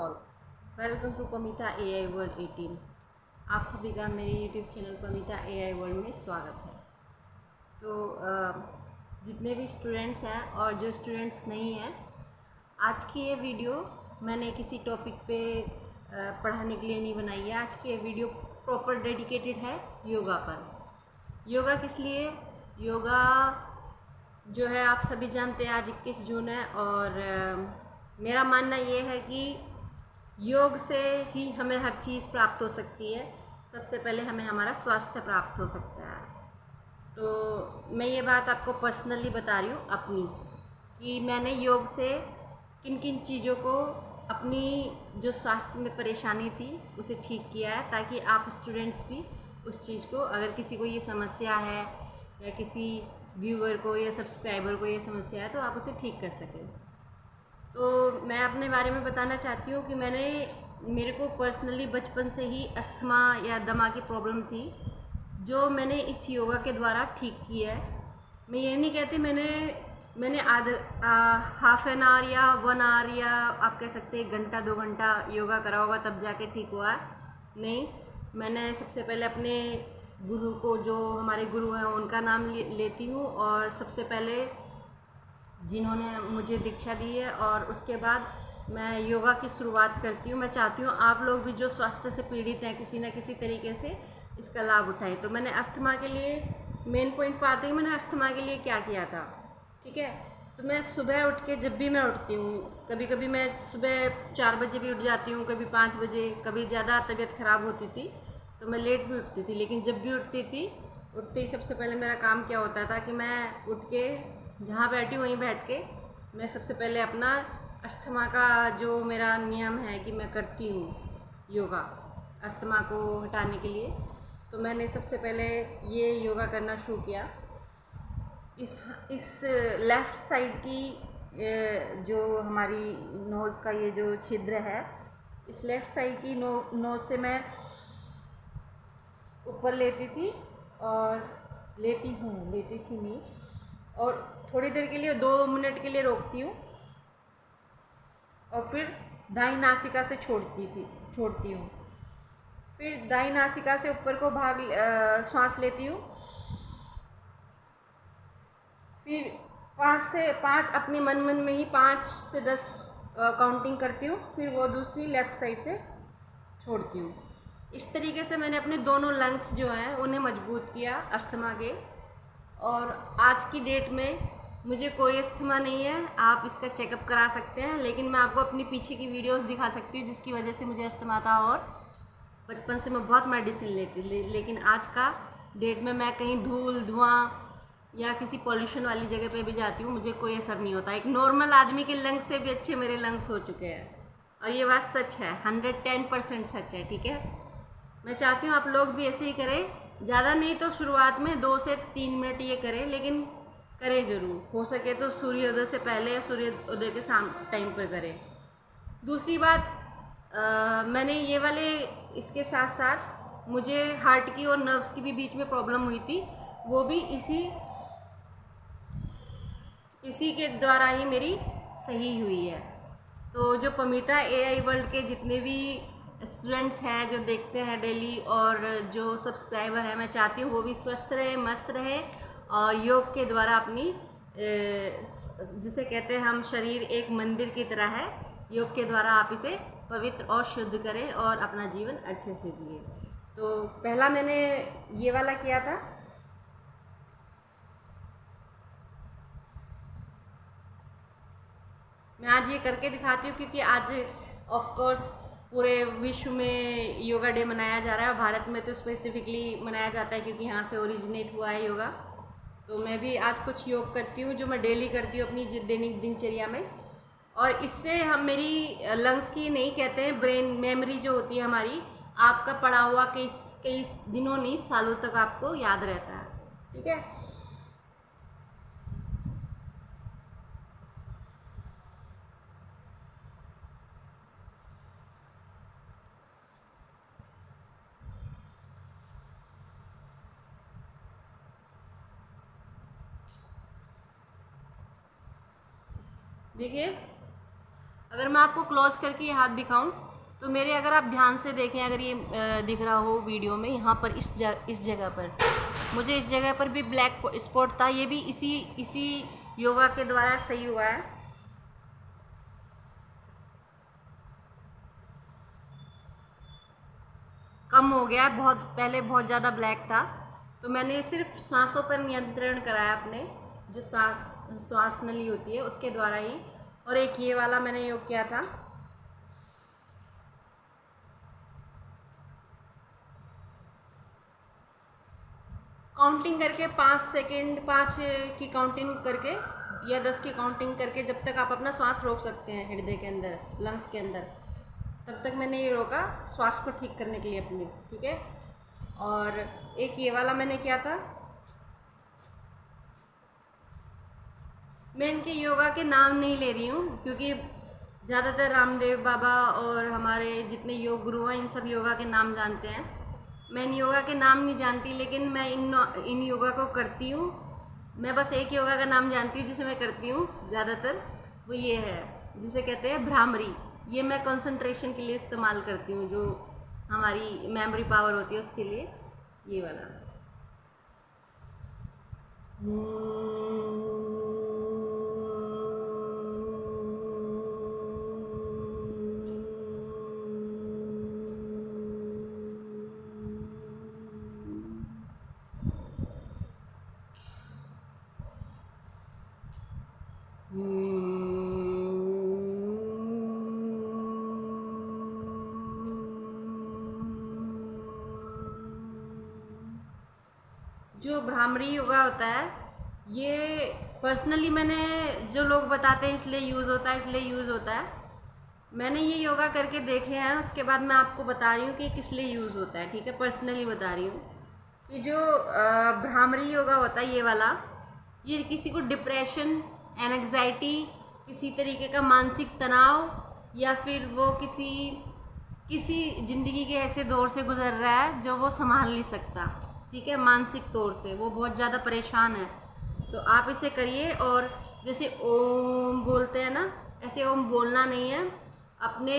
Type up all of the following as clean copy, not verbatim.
All, welcome to Pamita AI world 18। आप सभी का मेरे YouTube channel Pamita AI world में स्वागत है। तो जितने भी स्टूडेंट्स हैं और जो स्टूडेंट्स नहीं हैं, आज की ये वीडियो मैंने किसी टॉपिक पे पढ़ाने के लिए नहीं बनाई है। आज की ये वीडियो प्रॉपर डेडिकेटेड है योगा पर। योगा किस लिए? योगा जो है आप सभी जानते हैं आज 21 जून है और मेरा मानना ये है कि योग से ही हमें हर चीज़ प्राप्त हो सकती है। सबसे पहले हमें हमारा स्वास्थ्य प्राप्त हो सकता है। तो मैं ये बात आपको पर्सनली बता रही हूँ अपनी, कि मैंने योग से किन किन चीज़ों को, अपनी जो स्वास्थ्य में परेशानी थी उसे ठीक किया है, ताकि आप स्टूडेंट्स भी उस चीज़ को, अगर किसी को ये समस्या है या किसी व्यूअर को या सब्सक्राइबर को ये समस्या है तो आप उसे ठीक कर सकें। तो मैं अपने बारे में बताना चाहती हूँ कि मेरे को पर्सनली बचपन से ही अस्थमा या दमा की प्रॉब्लम थी, जो मैंने इस योगा के द्वारा ठीक की है। मैं ये नहीं कहती मैंने हाफ एन आवर या 1 आवर या आप कह सकते हैं 1 घंटा 2 घंटा योगा करा होगा तब जाके ठीक हुआ है। नहीं, मैंने सबसे पहले अपने गुरु को, जो हमारे गुरु हैं उनका नाम लेती हूँ, और सबसे पहले जिन्होंने मुझे दीक्षा दी है, और उसके बाद मैं योगा की शुरुआत करती हूँ। मैं चाहती हूँ आप लोग भी जो स्वास्थ्य से पीड़ित हैं किसी न किसी तरीके से इसका लाभ उठाएं। तो मैंने अस्थमा के लिए, मेन पॉइंट पर आते ही मैंने अस्थमा के लिए क्या किया था, ठीक है। तो मैं सुबह उठ के, जब भी मैं उठती हूँ, कभी कभी मैं सुबह 4 बजे भी उठ जाती हूँ, कभी 5 बजे, कभी ज़्यादा तबीयत ख़राब होती थी तो मैं लेट भी उठती थी। लेकिन जब भी उठती थी, उठते ही सबसे पहले मेरा काम क्या होता था कि मैं उठ के जहाँ बैठी वहीं बैठ के मैं सबसे पहले अपना अस्थमा का जो मेरा नियम है कि मैं करती हूँ योगा अस्थमा को हटाने के लिए। तो मैंने सबसे पहले ये योगा करना शुरू किया। इस लेफ़्ट साइड की जो हमारी नोज़ का ये जो छिद्र है, इस लेफ़्ट साइड की नोज़ से मैं ऊपर लेती थी, और लेती थी नहीं, और थोड़ी देर के लिए 2 मिनट के लिए रोकती हूँ, और फिर दाईं नासिका से छोड़ती हूँ। फिर दाईं नासिका से ऊपर को श्वास लेती हूँ। फिर 5 अपने मन में ही 5 से 10 काउंटिंग करती हूँ। फिर वो दूसरी लेफ़्ट साइड से छोड़ती हूँ। इस तरीके से मैंने अपने दोनों लंग्स जो हैं उन्हें मजबूत किया अस्थमा के। और आज की डेट में मुझे कोई अस्थमा नहीं है, आप इसका चेकअप करा सकते हैं। लेकिन मैं आपको अपनी पीछे की वीडियोस दिखा सकती हूँ जिसकी वजह से मुझे अस्थमा था, और बचपन से मैं बहुत मेडिसिन लेकिन आज का डेट में मैं कहीं धूल धुआं या किसी पॉल्यूशन वाली जगह पे भी जाती हूँ, मुझे कोई असर नहीं होता। एक नॉर्मल आदमी के लंग्स से भी अच्छे मेरे लंग्स हो चुके हैं, और ये बात सच है, 110% सच है, ठीक है। मैं चाहती हूँ आप लोग भी ऐसे ही करें। ज़्यादा नहीं तो शुरुआत में 2 से 3 मिनट ये करें, लेकिन करें ज़रूर। हो सके तो सूर्योदय से पहले या सूर्योदय के टाइम पर करें। दूसरी बात, मैंने ये वाले, इसके साथ साथ मुझे हार्ट की और नर्व्स की भी बीच में प्रॉब्लम हुई थी, वो भी इसी के द्वारा ही मेरी सही हुई है। तो जो पमिता एआई वर्ल्ड के जितने भी स्टूडेंट्स हैं जो देखते हैं डेली, और जो सब्सक्राइबर हैं, मैं चाहती हूँ वो भी स्वस्थ रहे, मस्त रहे, और योग के द्वारा अपनी, जिसे कहते हैं हम, शरीर एक मंदिर की तरह है। योग के द्वारा आप इसे पवित्र और शुद्ध करें और अपना जीवन अच्छे से जिए। तो पहला मैंने ये वाला किया था। मैं आज ये करके दिखाती हूँ क्योंकि आज ऑफ कोर्स पूरे विश्व में योगा डे मनाया जा रहा है, और भारत में तो स्पेसिफिकली मनाया जाता है क्योंकि यहाँ से ओरिजिनेट हुआ है योगा। तो मैं भी आज कुछ योग करती हूँ जो मैं डेली करती हूँ अपनी दैनिक दिनचर्या में, और इससे हम, मेरी लंग्स की नहीं कहते हैं, ब्रेन मेमोरी जो होती है हमारी, आपका पढ़ा हुआ कई दिनों नहीं, सालों तक आपको याद रहता है, ठीक है। देखिए, अगर मैं आपको क्लोज करके ये हाथ दिखाऊं तो मेरे, अगर आप ध्यान से देखें, अगर ये दिख रहा हो वीडियो में, यहाँ पर इस जगह पर मुझे, इस जगह पर भी ब्लैक स्पॉट था, ये भी इसी योगा के द्वारा सही हुआ है। कम हो गया, बहुत पहले बहुत ज़्यादा ब्लैक था, तो मैंने सिर्फ सांसों पर नियंत्रण कराया अपने, जो श्वास नली होती है उसके द्वारा ही। और एक ये वाला मैंने योग किया था। काउंटिंग करके 5 सेकेंड, 5 की काउंटिंग करके या 10 की काउंटिंग करके, जब तक आप अपना श्वास रोक सकते हैं हृदय के अंदर, लंग्स के अंदर, तब तक मैंने ये रोका श्वास को ठीक करने के लिए अपनी, ठीक है। और एक ये वाला मैंने किया था। मैं इनके योगा के नाम नहीं ले रही हूँ, क्योंकि ज़्यादातर रामदेव बाबा और हमारे जितने योग गुरु हैं इन सब योगा के नाम जानते हैं। मैं इन योगा के नाम नहीं जानती, लेकिन मैं इन योगा को करती हूँ। मैं बस एक योगा का नाम जानती हूँ जिसे मैं करती हूँ ज़्यादातर, वो ये है जिसे कहते हैं भ्रामरी। ये मैं कंसंट्रेशन के लिए इस्तेमाल करती हूँ, जो हमारी मेमोरी पावर होती है उसके लिए, ये वाला। जो भ्रामरी योगा होता है, ये पर्सनली मैंने, जो लोग बताते हैं इसलिए यूज़ होता है, मैंने ये योगा करके देखे हैं। उसके बाद मैं आपको बता रही हूँ कि किस लिए यूज़ होता है, ठीक है। पर्सनली बता रही हूँ कि जो भ्रामरी योगा होता है, ये वाला, ये किसी को डिप्रेशन, एंग्जाइटी, किसी तरीके का मानसिक तनाव, या फिर वो किसी ज़िंदगी के ऐसे दौर से गुजर रहा है जो वो संभाल नहीं सकता, ठीक है, मानसिक तौर से वो बहुत ज़्यादा परेशान है, तो आप इसे करिए। और जैसे ओम बोलते हैं ना, ऐसे ओम बोलना नहीं है, अपने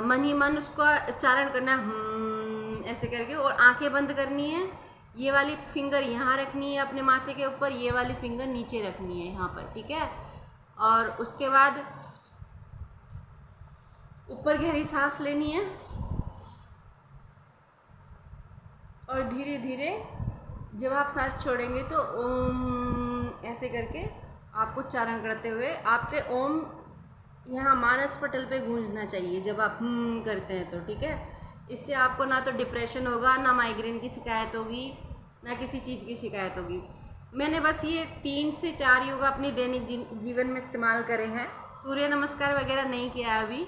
मन ही मन उसका उच्चारण करना है, ऐसे करके, और आंखें बंद करनी है। ये वाली फिंगर यहाँ रखनी है अपने माथे के ऊपर, ये वाली फिंगर नीचे रखनी है यहाँ पर, ठीक है। और उसके बाद ऊपर गहरी सांस लेनी है, और धीरे धीरे जब आप सांस छोड़ेंगे तो ओम ऐसे करके आपको उच्चारण करते हुए आपके ओम यहाँ मानस पटल पे गूंजना चाहिए जब आप करते हैं तो, ठीक है। इससे आपको ना तो डिप्रेशन होगा, ना माइग्रेन की शिकायत होगी, ना किसी चीज़ की शिकायत होगी। मैंने बस ये 3 से 4 योगा अपनी दैनिक जीवन में इस्तेमाल करे हैं। सूर्य नमस्कार वगैरह नहीं किया है अभी,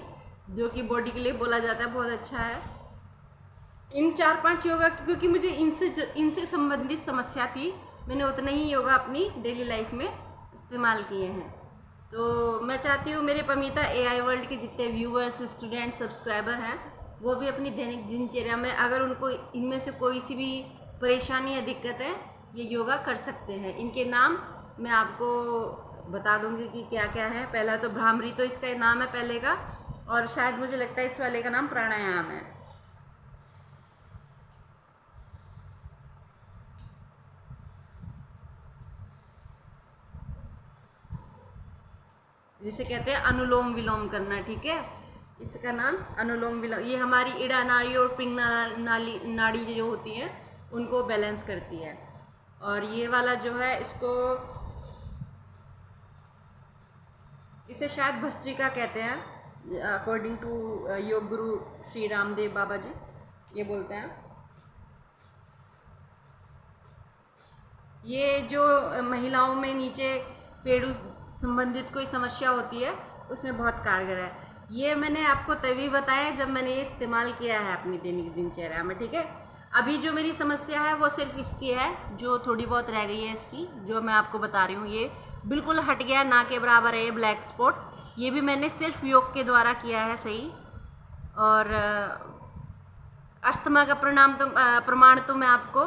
जो कि बॉडी के लिए बोला जाता है बहुत अच्छा है। इन 4-5 योगा, क्योंकि मुझे इनसे संबंधित समस्या थी, मैंने उतने ही योगा अपनी डेली लाइफ में इस्तेमाल किए हैं। तो मैं चाहती हूँ मेरे पमीता AI वर्ल्ड के जितने व्यूअर्स, स्टूडेंट, सब्सक्राइबर हैं, वो भी अपनी दैनिक दिनचर्या में, अगर उनको इनमें से कोई सी भी परेशानी या दिक्कत है, ये योगा कर सकते हैं। इनके नाम मैं आपको बता दूंगी कि क्या क्या है। पहला तो भ्रामरी, तो इसका नाम है पहले का, और शायद मुझे लगता है इस वाले का नाम प्राणायाम है। जिसे कहते हैं अनुलोम विलोम करना, ठीक है। इसका नाम अनुलोम विलोम, ये हमारी इड़ा नाड़ी और पिंगला नाड़ी जो होती है उनको बैलेंस करती है। और ये वाला जो है, इसे शायद भस्त्रिका कहते हैं, अकॉर्डिंग टू योग गुरु श्री रामदेव बाबा जी ये बोलते हैं। ये जो महिलाओं में नीचे पेड़ू संबंधित कोई समस्या होती है उसमें बहुत कारगर है। ये मैंने आपको तभी बताया जब मैंने ये इस्तेमाल किया है अपनी दैनिक दिनचर्या में, ठीक है। अभी जो मेरी समस्या है वो सिर्फ इसकी है, जो थोड़ी बहुत रह गई है इसकी, जो मैं आपको बता रही हूँ, ये बिल्कुल हट गया, ना के बराबर है ये ब्लैक स्पॉट। ये भी मैंने सिर्फ योग के द्वारा किया है सही। और अस्थमा का प्रमाण तो मैं आपको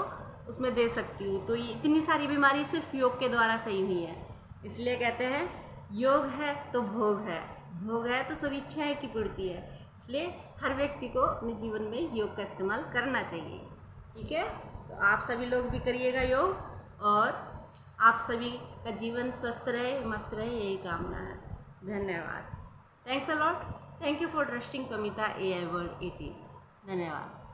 उसमें दे सकती हूँ। तो ये इतनी सारी बीमारी सिर्फ योग के द्वारा सही हुई है। इसलिए कहते हैं योग है तो भोग है, भोग है तो सब इच्छाएं की पूर्ति है। इसलिए हर व्यक्ति को अपने जीवन में योग का इस्तेमाल करना चाहिए। ठीक है, तो आप सभी लोग भी करिएगा योग, और आप सभी का जीवन स्वस्थ रहे, मस्त रहे, यही कामना है। धन्यवाद। Thanks a lot. Thank you for trusting Pamita AI World 18। धन्यवाद।